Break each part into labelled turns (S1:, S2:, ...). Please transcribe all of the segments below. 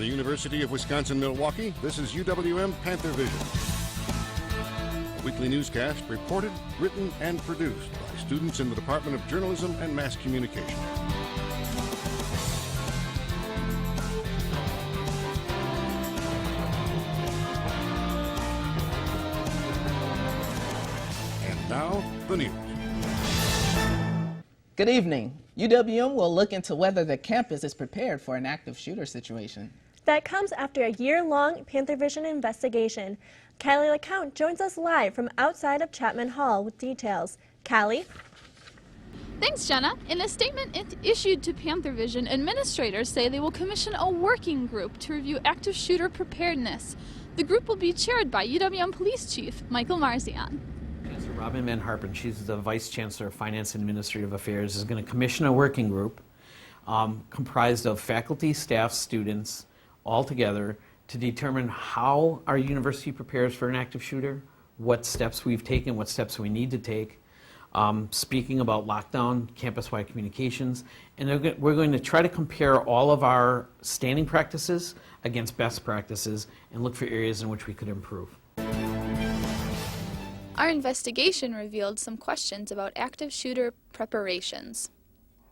S1: the University of Wisconsin-Milwaukee, this is UWM Panthervision. A weekly newscast reported, written, and produced by students in the Department of Journalism and Mass Communication. And now, the news.
S2: Good evening. UWM will look into whether the campus is prepared for an active shooter situation.
S3: That comes after a year-long Panthervision investigation. Callie LeCount joins us live from outside of Chapman Hall with details. Callie?
S4: Thanks, Jenna. In a statement issued to Panthervision, administrators say they will commission a working group to review active shooter preparedness. The group will be chaired by UWM Police Chief Michael Marzion.
S5: Robin Van Harpen, she's the Vice Chancellor of Finance and Administrative Affairs, is going to commission a working group comprised of faculty, staff, students, all together to determine how our university prepares for an active shooter, what steps we've taken, what steps we need to take, speaking about lockdown, campus-wide communications, and we're going to try to compare all of our standing practices against best practices and look for areas in which we could improve.
S4: Our investigation revealed some questions about active shooter preparations.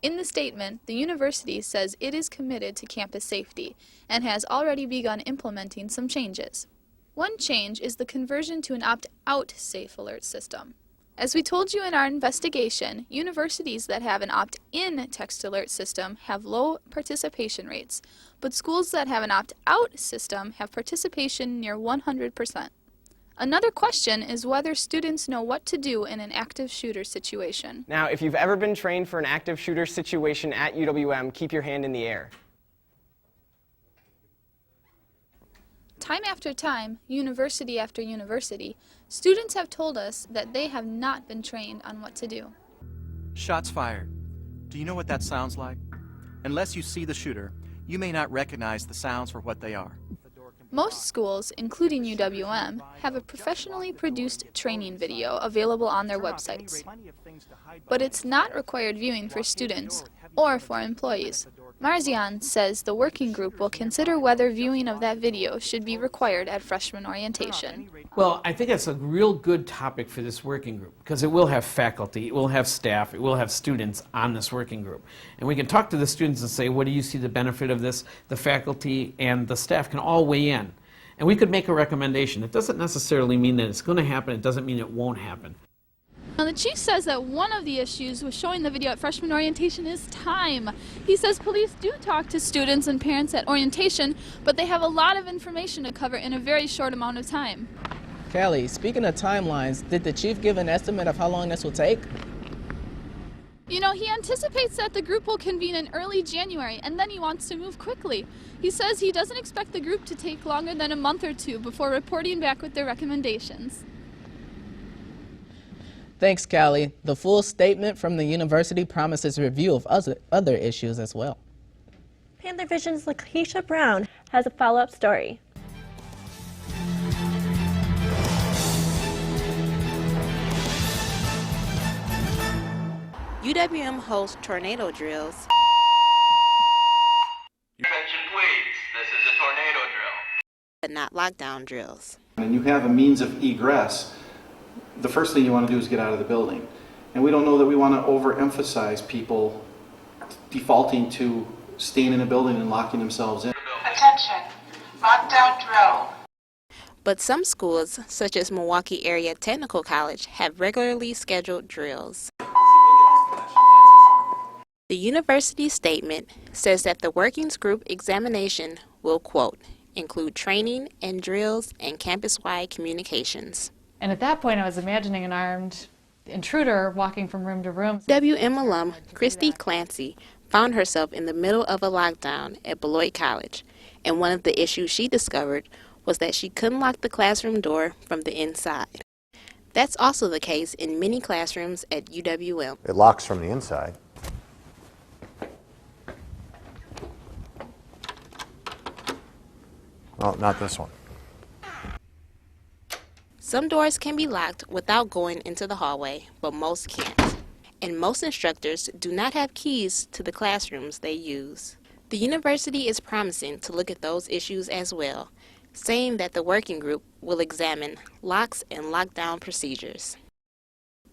S4: In the statement, the university says it is committed to campus safety and has already begun implementing some changes. One change is the conversion to an opt-out safe alert system. As we told you in our investigation, universities that have an opt-in text alert system have low participation rates, but schools that have an opt-out system have participation near 100%. Another question is whether students know what to do in an active shooter situation.
S6: Now, if you've ever been trained for an active shooter situation at UWM, keep your hand in the air.
S4: Time after time, university after university, students have told us that they have not been trained on what to do.
S7: Shots fired. Do you know what that sounds like? Unless you see the shooter, you may not recognize the sounds for what they are.
S4: Most schools, including UWM, have a professionally produced training video available on their websites. But it's not required viewing for students or for employees. Marzion says the working group will consider whether viewing of that video should be required at freshman orientation.
S5: Well, I think that's a real good topic for this working group because it will have faculty, it will have staff, it will have students on this working group. And we can talk to the students and say, what do you see the benefit of this? The faculty and the staff can all weigh in. And we could make a recommendation. It doesn't necessarily mean that it's going to happen. It doesn't mean it won't happen.
S4: Now, the chief says that one of the issues with showing the video at freshman orientation is time. He says police do talk to students and parents at orientation, but they have a lot of information to cover in a very short amount of time.
S2: Callie, speaking of timelines, did the chief give an estimate of how long this will take?
S4: You know, he anticipates that the group will convene in early January, and then he wants to move quickly. He says he doesn't expect the group to take longer than a month or two before reporting back with their recommendations.
S2: Thanks, Callie. The full statement from the university promises review of other issues as well.
S3: Panthervision's Lakeisha Brown has a follow-up story.
S8: UWM hosts tornado drills.
S9: Attention please, this is a tornado drill.
S8: But not lockdown drills.
S10: And you have a means of egress, the first thing you want to do is get out of the building. And we don't know that we want to overemphasize people defaulting to staying in a building and locking themselves in.
S11: Attention, lockdown drill.
S8: But some schools, such as Milwaukee Area Technical College, have regularly scheduled drills. The university statement says that the workings group examination will, quote, include training and drills and campus-wide communications.
S12: And at that point, I was imagining an armed intruder walking from room to room.
S8: WM alum Christy Clancy found herself in the middle of a lockdown at Beloit College, and one of the issues she discovered was that she couldn't lock the classroom door from the inside. That's also the case in many classrooms at UWM.
S13: It locks from the inside. Well, not this one.
S8: Some doors can be locked without going into the hallway, but most can't. And most instructors do not have keys to the classrooms they use. The university is promising to look at those issues as well, saying that the working group will examine locks and lockdown procedures.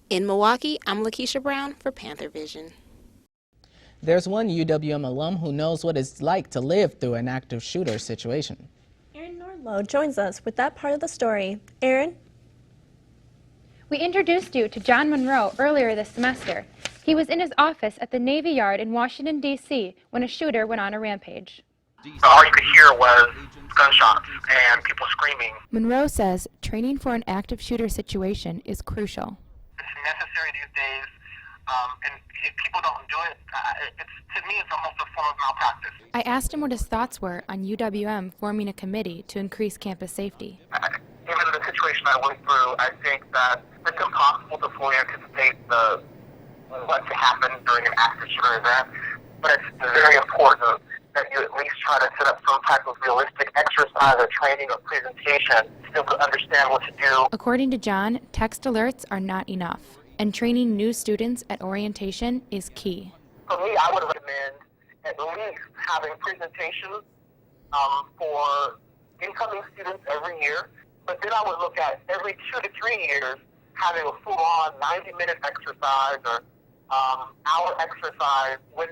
S8: In Milwaukee, I'm Lakeisha Brown for Panthervision.
S2: There's one UWM alum who knows what it's like to live through an active shooter situation.
S3: Aaron Nordlow joins us with that part of the story. Aaron?
S14: We introduced you to John Monroe earlier this semester. He was in his office at the Navy Yard in Washington, D.C. when a shooter went on a rampage.
S9: All you could hear was gunshots and people screaming.
S14: Monroe says training for an active shooter situation is crucial.
S9: It's necessary these days, and if people don't do it, to me it's almost a form of malpractice.
S14: I asked him what his thoughts were on UWM forming a committee to increase campus safety.
S9: Given the situation I went through, I think that it's impossible to fully anticipate what could happen during an active shooter event, but it's very important that you at least try to set up some type of realistic exercise or training or presentation to understand what to do.
S14: According to John, text alerts are not enough, and training new students at orientation is key.
S9: For me, I would recommend at least having presentations for incoming students every year, but then I would look at every 2 to 3 years having a full-on 90-minute exercise or hour exercise with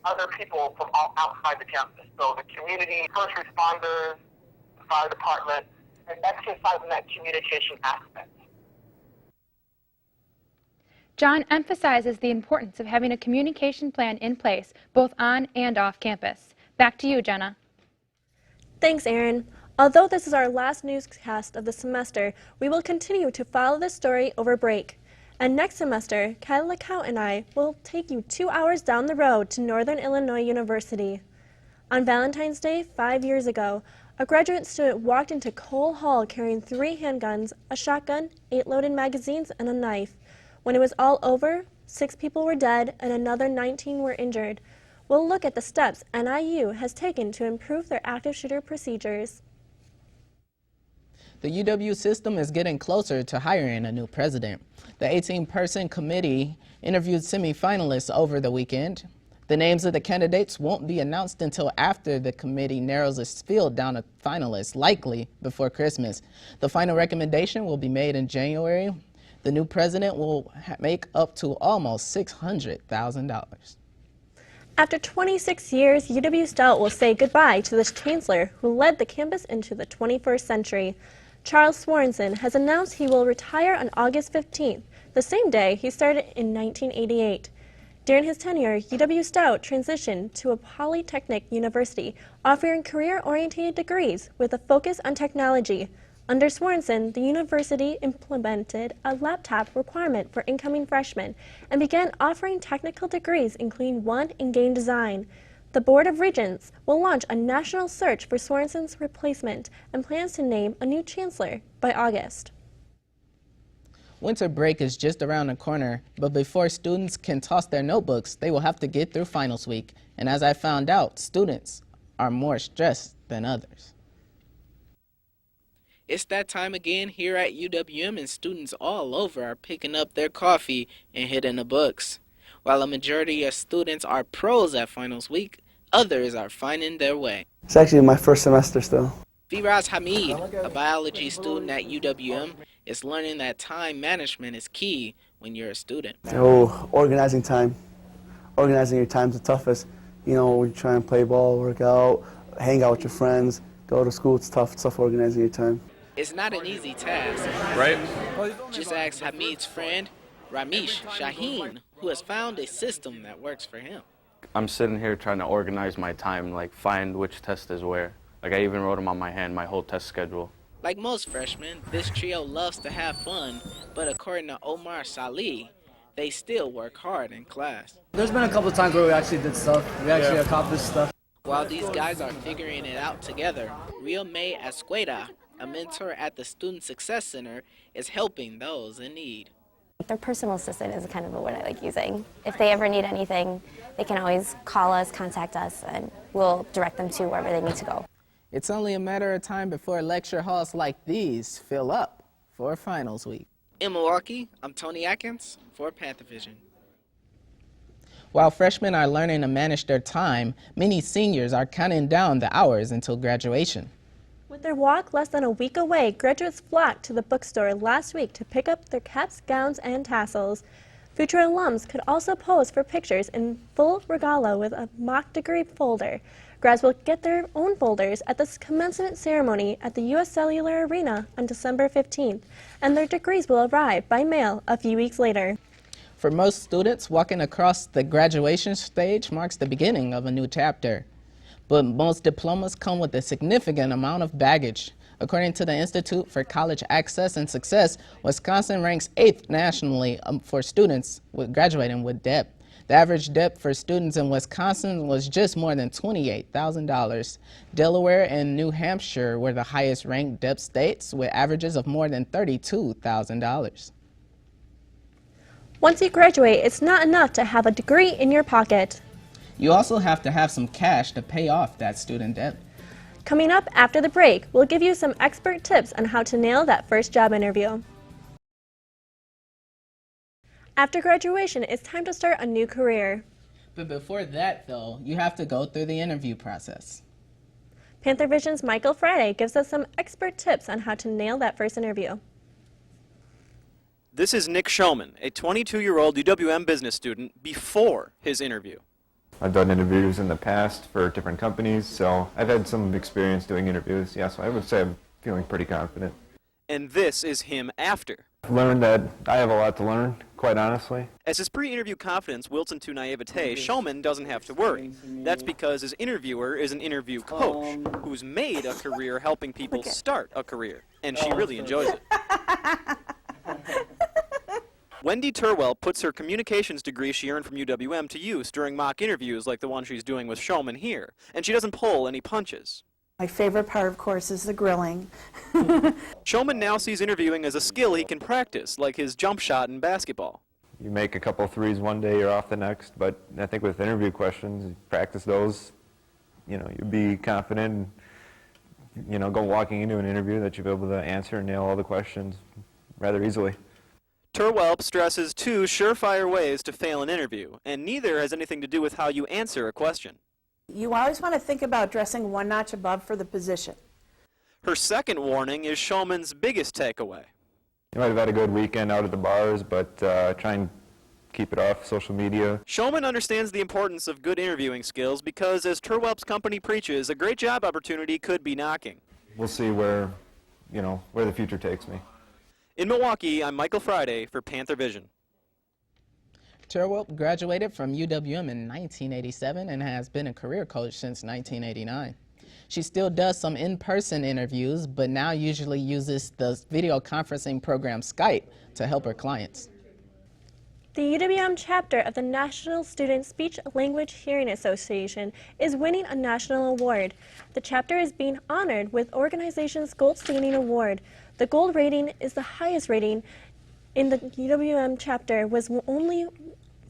S9: other people from all outside the campus. So the community, first responders, the fire department, and exercising that communication aspect.
S14: John emphasizes the importance of having a communication plan in place, both on and off campus. Back to you, Jenna.
S3: Thanks, Aaron. Although this is our last newscast of the semester, we will continue to follow this story over break. And next semester, Kyla LeCount and I will take you 2 hours down the road to Northern Illinois University. On Valentine's Day 5 years ago, a graduate student walked into Cole Hall carrying 3 handguns, a shotgun, 8 loaded magazines, and a knife. When it was all over, 6 people were dead and another 19 were injured. We'll look at the steps NIU has taken to improve their active shooter procedures.
S2: The UW system is getting closer to hiring a new president. The 18-person committee interviewed semifinalists over the weekend. The names of the candidates won't be announced until after the committee narrows its field down to finalists, likely before Christmas. The final recommendation will be made in January. The new president will make up to almost $600,000.
S3: After 26 years, UW Stout will say goodbye to this chancellor who led the campus into the 21st century. Charles Swanson has announced he will retire on August 15th, the same day he started in 1988. During his tenure, UW Stout transitioned to a polytechnic university, offering career-oriented degrees with a focus on technology. Under Swanson, the university implemented a laptop requirement for incoming freshmen and began offering technical degrees, including one in game design. The Board of Regents will launch a national search for Swanson's replacement and plans to name a new chancellor by August.
S2: Winter break is just around the corner, but before students can toss their notebooks, they will have to get through finals week. And as I found out, students are more stressed than others.
S15: It's that time again here at UWM, and students all over are picking up their coffee and hitting the books. While a majority of students are pros at finals week, others are finding their way.
S16: It's actually my first semester still.
S15: Firaz Hamid, a biology student at UWM, is learning that time management is key when you're a student.
S16: Oh, organizing time. Organizing your time is the toughest. You know, you try and play ball, work out, hang out with your friends, go to school, it's tough. It's tough organizing your time.
S15: It's not an easy task.
S17: Right.
S15: Just ask Hamid's friend, Ramesh Shaheen, who has found a system that works for him.
S17: I'm sitting here trying to organize my time, like find which test is where. Like I even wrote them on my hand, my whole test schedule.
S15: Like most freshmen, this trio loves to have fun, but according to Omar Salih, they still work hard in class.
S18: There's been a couple of times where we actually did stuff. We actually accomplished stuff.
S15: While these guys are figuring it out together, Real May Escueda, a mentor at the Student Success Center, is helping those in need.
S19: Their personal assistant is kind of the word I like using. If they ever need anything, they can always call us, contact us, and we'll direct them to wherever they need to go.
S2: It's only a matter of time before lecture halls like these fill up for finals week.
S15: In Milwaukee, I'm Tony Atkins for Panthervision.
S2: While freshmen are learning to manage their time, many seniors are counting down the hours until graduation.
S3: With their walk less than a week away, graduates flocked to the bookstore last week to pick up their caps, gowns, and tassels. Future alums could also pose for pictures in full regala with a mock degree folder. Grads will get their own folders at the commencement ceremony at the U.S. Cellular Arena on December 15th, and their degrees will arrive by mail a few weeks later.
S2: For most students, walking across the graduation stage marks the beginning of a new chapter. But most diplomas come with a significant amount of baggage. According to the Institute for College Access and Success, Wisconsin ranks 8th nationally for students graduating with debt. The average debt for students in Wisconsin was just more than $28,000. Delaware and New Hampshire were the highest ranked debt states with averages of more than $32,000.
S3: Once you graduate, it's not enough to have a degree in your pocket.
S2: You also have to have some cash to pay off that student debt.
S3: Coming up after the break, we'll give you some expert tips on how to nail that first job interview. After graduation, it's time to start a new career.
S2: But before that, though, you have to go through the interview process.
S3: Panthervision's Michael Friday gives us some expert tips on how to nail that first interview.
S7: This is Nick Shulman, a 22-year-old UWM business student before his interview.
S13: I've done interviews in the past for different companies, so I've had some experience doing interviews. Yeah, so I would say I'm feeling pretty confident.
S7: And this is him after.
S13: I've learned that I have a lot to learn, quite honestly.
S7: As his pre-interview confidence wilts into naivete, Shulman doesn't have to worry. That's because his interviewer is an interview coach who's made a career helping people start a career, and she really enjoys it. Wendy Turwell puts her communications degree she earned from UWM to use during mock interviews like the one she's doing with Shulman here, and she doesn't pull any punches.
S20: My favorite part, of course, is the grilling.
S7: Shulman now sees interviewing as a skill he can practice, like his jump shot in basketball.
S13: You make a couple threes one day, you're off the next, but I think with interview questions, you practice those, you'll be confident, go walking into an interview that you'll be able to answer and nail all the questions rather easily.
S7: Turwelp stresses two surefire ways to fail an interview, and neither has anything to do with how you answer a question.
S20: You always want to think about dressing one notch above for the position.
S7: Her second warning is Shulman's biggest takeaway.
S13: You might have had a good weekend out at the bars, but try and keep it off social media.
S7: Shulman understands the importance of good interviewing skills because, as Turwelp's company preaches, a great job opportunity could be knocking.
S13: We'll see where the future takes me.
S7: In Milwaukee, I'm Michael Friday for Panthervision.
S2: Turwell graduated from UWM in 1987 and has been a career coach since 1989. She still does some in-person interviews, but now usually uses the video conferencing program Skype to help her clients.
S3: The UWM chapter of the National Student Speech Language Hearing Association is winning a national award. The chapter is being honored with organization's Gold Standing Award. The gold rating is the highest rating in the UWM chapter, with only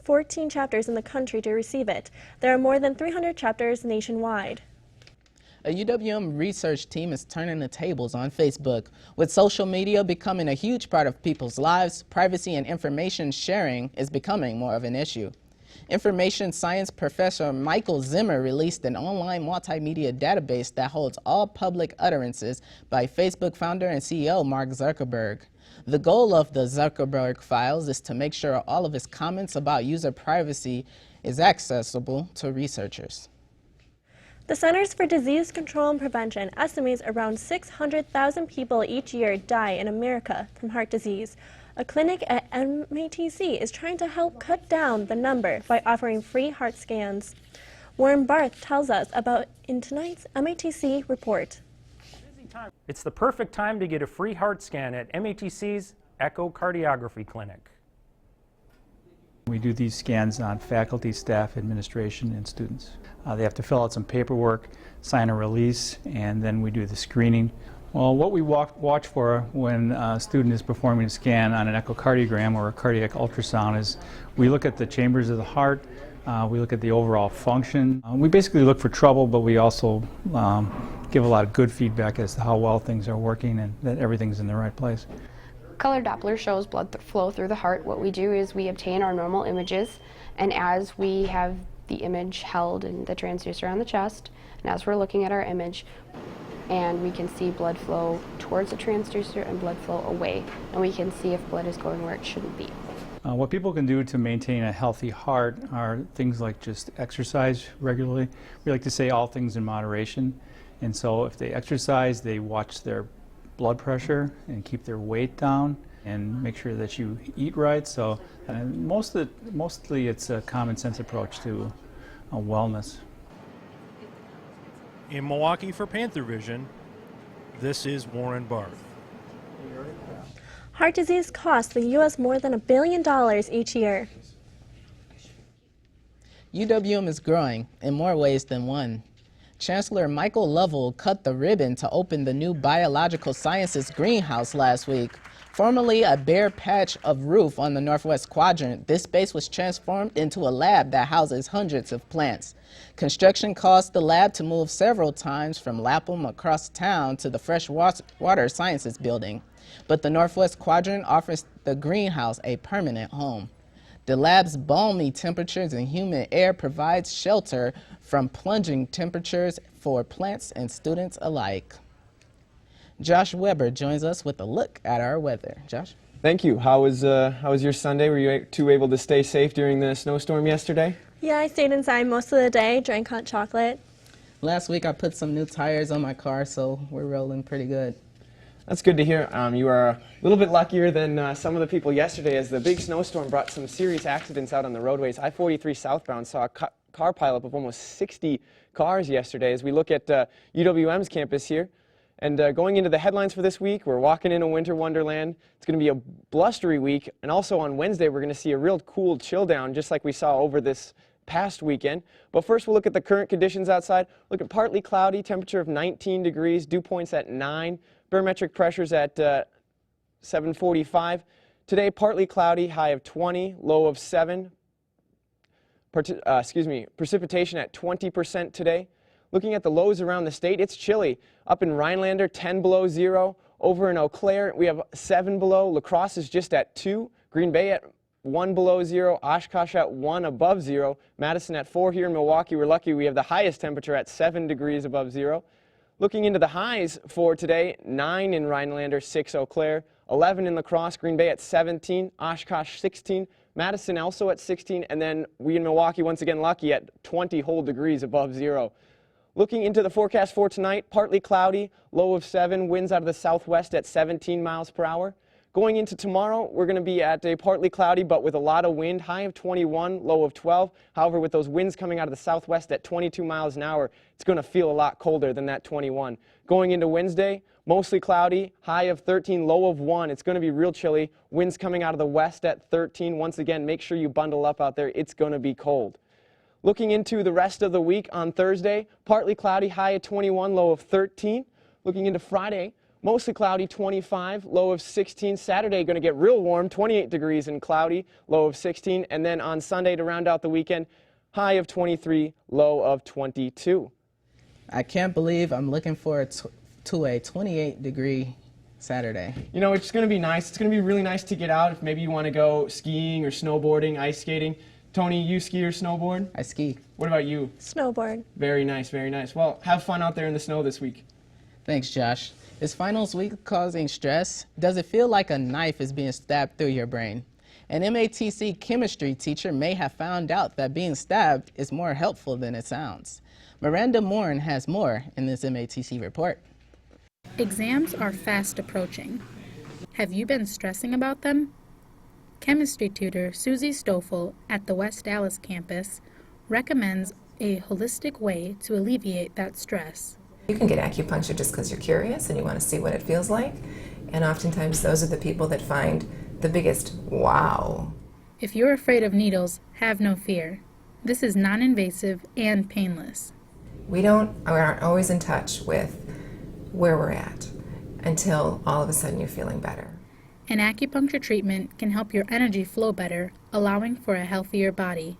S3: 14 chapters in the country to receive it. There are more than 300 chapters nationwide.
S2: A UWM research team is turning the tables on Facebook. With social media becoming a huge part of people's lives, privacy and information sharing is becoming more of an issue. Information science professor Michael Zimmer released an online multimedia database that holds all public utterances by Facebook founder and CEO Mark Zuckerberg. The goal of the Zuckerberg files is to make sure all of his comments about user privacy is accessible to researchers.
S3: The Centers for Disease Control and Prevention estimates around 600,000 people each year die in America from heart disease. A clinic at MATC is trying to help cut down the number by offering free heart scans. Warren Barth tells us about in tonight's MATC report.
S21: It's the perfect time to get a free heart scan at MATC's echocardiography clinic.
S22: We do these scans on faculty, staff, administration, and students. They have to fill out some paperwork, sign a release, and then we do the screening. Well, what we watch for when a student is performing a scan on an echocardiogram or a cardiac ultrasound is we look at the chambers of the heart, we look at the overall function. We basically look for trouble, but we also give a lot of good feedback as to how well things are working and that everything's in the right place.
S1: Color Doppler shows blood flow through the heart. What we do is we obtain our normal images, and as we have the image held in the transducer on the chest, and as we're looking at our image, and we can see blood flow towards the transducer and blood flow away, and we can see if blood is going where it shouldn't be.
S22: What people can do to maintain a healthy heart are things like just exercise regularly. We like to say all things in moderation, and so if they exercise, they watch their blood pressure and keep their weight down and make sure that you eat right. So mostly it's a common sense approach to wellness.
S6: In Milwaukee for Panthervision, this is Warren Barth.
S3: Heart disease costs the U.S. more than $1 billion each year.
S2: UWM is growing in more ways than one. Chancellor Michael Lovell cut the ribbon to open the new Biological Sciences greenhouse last week. Formerly a bare patch of roof on the northwest quadrant, this space was transformed into a lab that houses hundreds of plants. Construction caused the lab to move several times from Lapham across town to the Freshwater Sciences building. But the northwest quadrant offers the greenhouse a permanent home. The lab's balmy temperatures and humid air provides shelter from plunging temperatures for plants and students alike. Josh Weber joins us with a look at our weather. Josh?
S23: Thank you. How was your Sunday? Were you two able to stay safe during the snowstorm yesterday?
S3: Yeah, I stayed inside most of the day, drank hot chocolate.
S2: Last week I put some new tires on my car, so we're rolling pretty good.
S23: That's good to hear. You are a little bit luckier than some of the people yesterday, as the big snowstorm brought some serious accidents out on the roadways. I-43 southbound saw a car pileup of almost 60 cars yesterday. As we look at UWM's campus here, and going into the headlines for this week, we're walking in a winter wonderland. It's going to be a blustery week, and also on Wednesday we're going to see a real cool chill down, just like we saw over this past weekend. But first we'll look at the current conditions outside. Look at partly cloudy, temperature of 19 degrees, dew points at 9. Barometric pressures at 745. Today, partly cloudy, high of 20, low of 7. Precipitation at 20% today. Looking at the lows around the state, it's chilly. Up in Rhinelander, 10 below 0. Over in Eau Claire, we have 7 below. La Crosse is just at 2. Green Bay at 1 below 0. Oshkosh at 1 above 0. Madison at 4. Here in Milwaukee, we're lucky we have the highest temperature at 7 degrees above 0. Looking into the highs for today, 9 in Rhinelander, 6 Eau Claire, 11 in La Crosse, Green Bay at 17, Oshkosh 16, Madison also at 16, and then we in Milwaukee once again lucky at 20 whole degrees above 0. Looking into the forecast for tonight, partly cloudy, low of 7, winds out of the southwest at 17 miles per hour. Going into tomorrow, we're going to be at a partly cloudy but with a lot of wind, high of 21, low of 12. However, with those winds coming out of the southwest at 22 miles an hour, it's going to feel a lot colder than that 21. Going into Wednesday, mostly cloudy, high of 13, low of 1. It's going to be real chilly. Winds coming out of the west at 13. Once again, make sure you bundle up out there. It's going to be cold. Looking into the rest of the week on Thursday, partly cloudy, high of 21, low of 13. Looking into Friday, mostly cloudy, 25, low of 16. Saturday, going to get real warm, 28 degrees and cloudy, low of 16. And then on Sunday, to round out the weekend, high of 23, low of 22.
S2: I can't believe I'm looking forward to a 28-degree Saturday.
S23: You know, it's going to be nice. It's going to be really nice to get out if maybe you want to go skiing or snowboarding, ice skating. Tony, you ski or snowboard?
S2: I ski.
S23: What about you?
S3: Snowboard.
S23: Very nice, very nice. Well, have fun out there in the snow this week.
S2: Thanks, Josh. Is finals week causing stress? Does it feel like a knife is being stabbed through your brain? An MATC chemistry teacher may have found out that being stabbed is more helpful than it sounds. Miranda Morin has more in this MATC report.
S24: Exams are fast approaching. Have you been stressing about them? Chemistry tutor Susie Stoffel at the West Dallas campus recommends a holistic way to alleviate that stress.
S25: You can get acupuncture just because you're curious and you want to see what it feels like, and oftentimes those are the people that find the biggest wow.
S24: If you're afraid of needles, have no fear. This is non-invasive and painless.
S25: We aren't always in touch with where we're at until all of a sudden you're feeling better.
S24: An acupuncture treatment can help your energy flow better, allowing for a healthier body.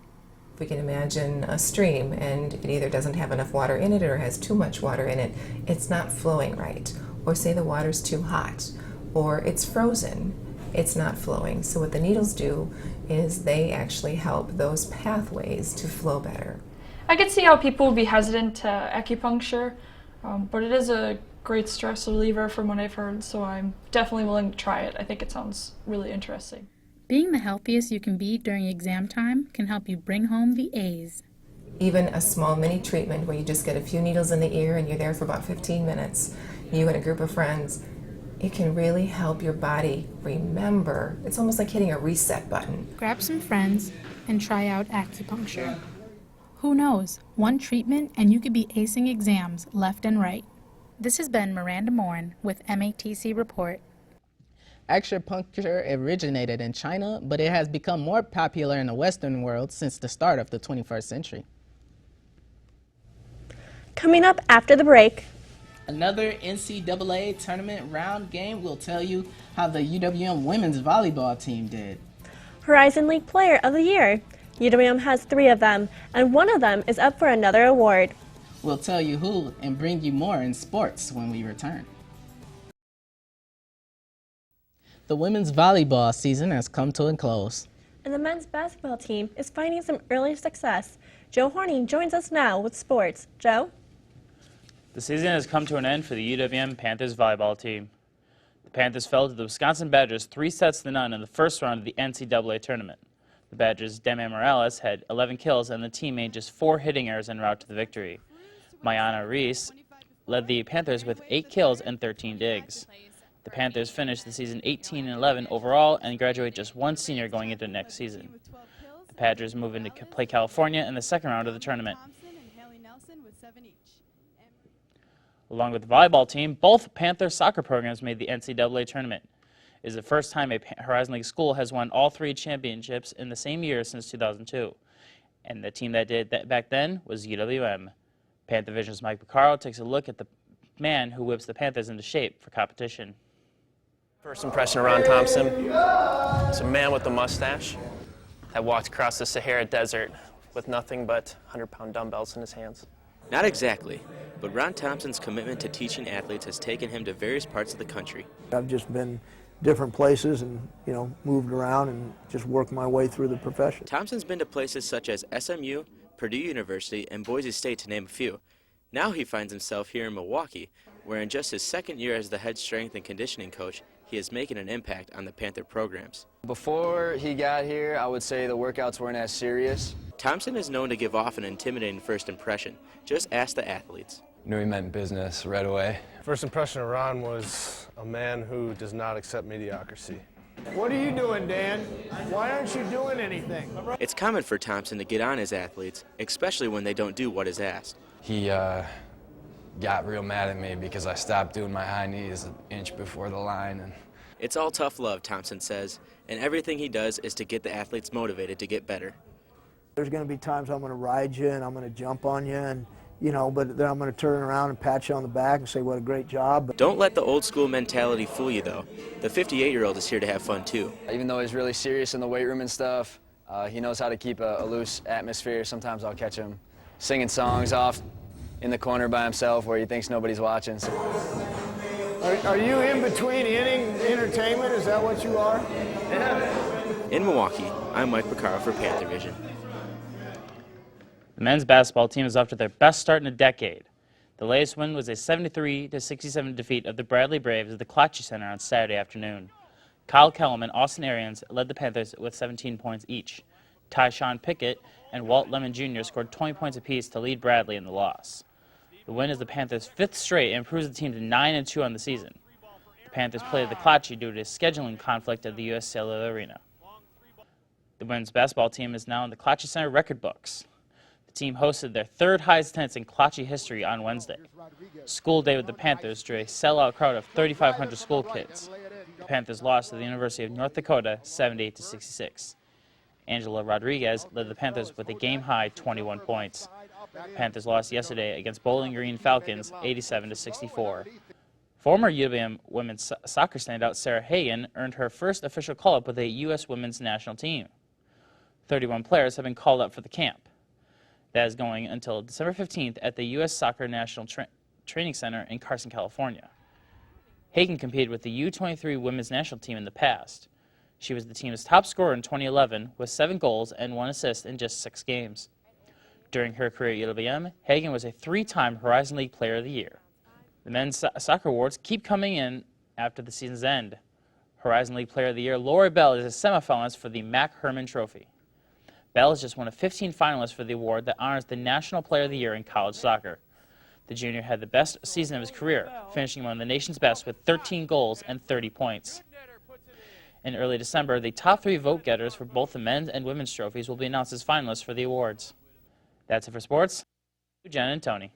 S25: If we can imagine a stream and it either doesn't have enough water in it or has too much water in it, it's not flowing right. Or say the water's too hot, or it's frozen it's not flowing. So what the needles do is they actually help those pathways to flow better.
S4: I could see how people would be hesitant to acupuncture, but it is a great stress reliever from what I've heard, so I'm definitely willing to try it. I think it sounds really interesting.
S24: Being the healthiest you can be during exam time can help you bring home the A's.
S25: Even a small mini treatment where you just get a few needles in the ear and you're there for about 15 minutes, you and a group of friends, it can really help your body remember. It's almost like hitting a reset button.
S24: Grab some friends and try out acupuncture. Who knows, one treatment and you could be acing exams left and right. This has been Miranda Morin with MATC Report.
S2: Acupuncture originated in China, but it has become more popular in the Western world since the start of the 21st century.
S3: Coming up after the break.
S2: Another NCAA tournament round game will tell you how the UWM women's volleyball team did.
S3: Horizon League Player of the Year. UWM has 3 of them, and one of them is up for another award.
S2: We'll tell you who and bring you more in sports when we return. The women's volleyball season has come to a close.
S3: And the men's basketball team is finding some early success. Joe Horning joins us now with sports. Joe?
S5: The season has come to an end for the UWM Panthers volleyball team. The Panthers fell to the Wisconsin Badgers 3-0 in the first round of the NCAA tournament. The Badgers' Demi Morales had 11 kills and the team made just 4 hitting errors en route to the victory. Mayana Reese led the Panthers with 8 kills and 13 digs. The Panthers finished the season 18-11 overall and graduate just 1 senior going into next season. The Badgers move into play California in the second round of the tournament. Along with the volleyball team, both Panther soccer programs made the NCAA tournament. It is the first time a Horizon League school has won all 3 championships in the same year since 2002. And the team that did that back then was UWM. Panthervision's Mike Picaro takes a look at the man who whips the Panthers into shape for competition.
S10: First impression of Ron Thompson, it's a man with a mustache that walked across the Sahara Desert with nothing but 100-pound dumbbells in his hands.
S11: Not exactly, but Ron Thompson's commitment to teaching athletes has taken him to various parts of the country.
S12: I've just been different places and, moved around and just worked my way through the profession.
S11: Thompson's been to places such as SMU, Purdue University, and Boise State, to name a few. Now he finds himself here in Milwaukee, where in just his second year as the head strength and conditioning coach, he is making an impact on the Panther programs.
S18: Before he got here, I would say the workouts weren't as serious.
S11: Thompson is known to give off an intimidating first impression. Just ask the athletes.
S26: Knew he meant business right away.
S27: First impression of Ron was a man who does not accept mediocrity.
S28: What are you doing, Dan? Why aren't you doing anything?
S11: It's common for Thompson to get on his athletes, especially when they don't do what is asked.
S26: He got real mad at me because I stopped doing my high knees an inch before the line. And
S11: it's all tough love, Thompson says, and everything he does is to get the athletes motivated to get better.
S12: There's going to be times I'm going to ride you and I'm going to jump on you, and but then I'm going to turn around and pat you on the back and say what a great job.
S11: Don't let the old school mentality fool you, though. The 58-year-old is here to have fun too.
S18: Even though he's really serious in the weight room and stuff, he knows how to keep a loose atmosphere. Sometimes I'll catch him singing songs off in the corner by himself where he thinks nobody's watching. So.
S28: Are you in between inning entertainment? Is that what you are?
S11: In Milwaukee, I'm Mike Picaro for Panthervision.
S5: The men's basketball team is off to their best start in a decade. The latest win was a 73-67 defeat of the Bradley Braves at the Klatsche Center on Saturday afternoon. Kyle Kellum and Austin Arians led the Panthers with 17 points each. Tyshawn Pickett and Walt Lemon Jr. scored 20 points apiece to lead Bradley in the loss. The win is the Panthers' 5th straight and improves the team to 9-2 on the season. The Panthers played the Klatsche due to a scheduling conflict at the U.S. Cellular Arena. The women's basketball team is now in the Klatsche Center record books. The team hosted their 3rd highest attendance in Klatsche history on Wednesday. School day with the Panthers drew a sellout crowd of 3,500 school kids. The Panthers lost to the University of North Dakota 78-66. Angela Rodriguez led the Panthers with a game-high 21 points. The Panthers lost yesterday against Bowling Green Falcons 87-64. Former UWM women's soccer standout Sarah Hagan earned her first official call-up with a U.S. women's national team. 31 players have been called up for the camp. That is going until December 15th at the U.S. Soccer National Training Center in Carson, California. Hagan competed with the U-23 women's national team in the past. She was the team's top scorer in 2011 with 7 goals and 1 assist in just 6 games. During her career at UWM, Hagen was a 3-time Horizon League Player of the Year. The men's soccer awards keep coming in after the season's end. Horizon League Player of the Year Lori Bell is a semifinalist for the Mac Herman Trophy. Bell is just one of 15 finalists for the award that honors the National Player of the Year in college soccer. The junior had the best season of his career, finishing among the nation's best with 13 goals and 30 points. In early December, the top 3 vote-getters for both the men's and women's trophies will be announced as finalists for the awards. That's it for sports. Jenna and Tony.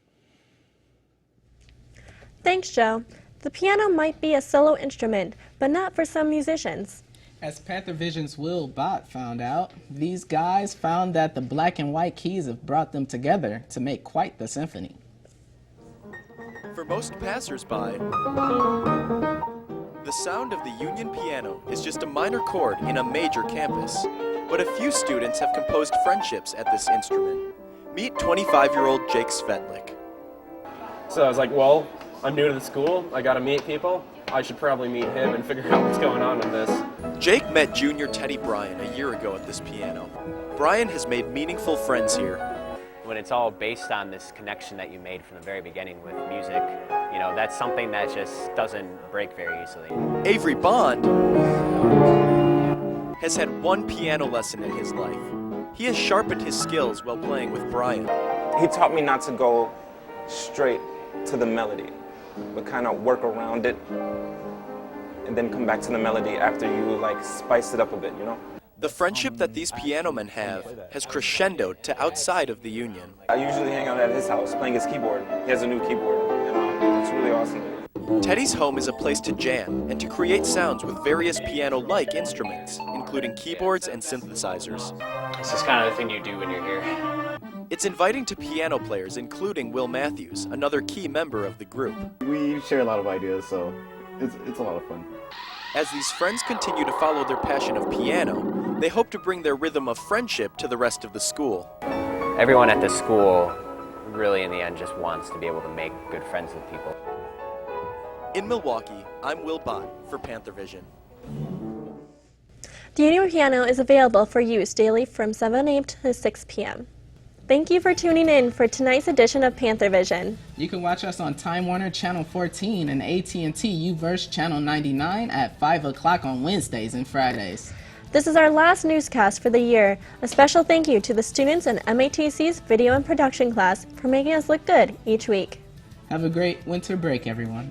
S3: Thanks, Joe. The piano might be a solo instrument, but not for some musicians.
S2: As Panthervision's Will Bott found out, these guys found that the black and white keys have brought them together to make quite the symphony.
S8: For most passersby, the sound of the Union piano is just a minor chord in a major campus. But a few students have composed friendships at this instrument. Meet 25-year-old Jake Svetlik.
S23: So I was like, well, I'm new to the school. I got to meet people. I should probably meet him and figure out what's going on with this.
S8: Jake met junior Teddy Bryan a year ago at this piano. Bryan has made meaningful friends here.
S9: When it's all based on this connection that you made from the very beginning with music, you know, that's something that just doesn't break very easily.
S8: Avery Bond has had 1 piano lesson in his life. He has sharpened his skills while playing with Bryan.
S14: He taught me not to go straight to the melody, but kind of work around it and then come back to the melody after you like spice it up a bit, you know?
S8: The friendship that these piano men have has crescendoed to outside of the Union.
S14: I usually hang out at his house playing his keyboard. He has a new keyboard, and it's really awesome.
S8: Teddy's home is a place to jam and to create sounds with various piano-like instruments, including keyboards and synthesizers.
S9: This is kind of the thing you do when you're here.
S8: It's inviting to piano players, including Will Matthews, another key member of the group.
S15: We share a lot of ideas, so it's a lot of fun.
S8: As these friends continue to follow their passion of piano, they hope to bring their rhythm of friendship to the rest of the school.
S9: Everyone at this school really in the end just wants to be able to make good friends with people.
S8: In Milwaukee, I'm Will Bott for Panthervision.
S3: The Union Piano is available for use daily from 7 a.m. to 6 p.m. Thank you for tuning in for tonight's edition of Panthervision.
S2: You can watch us on Time Warner Channel 14 and AT&T UVerse Channel 99 at 5 o'clock on Wednesdays and Fridays.
S3: This is our last newscast for the year. A special thank you to the students in MATC's Video and Production class for making us look good each week.
S2: Have a great winter break, everyone.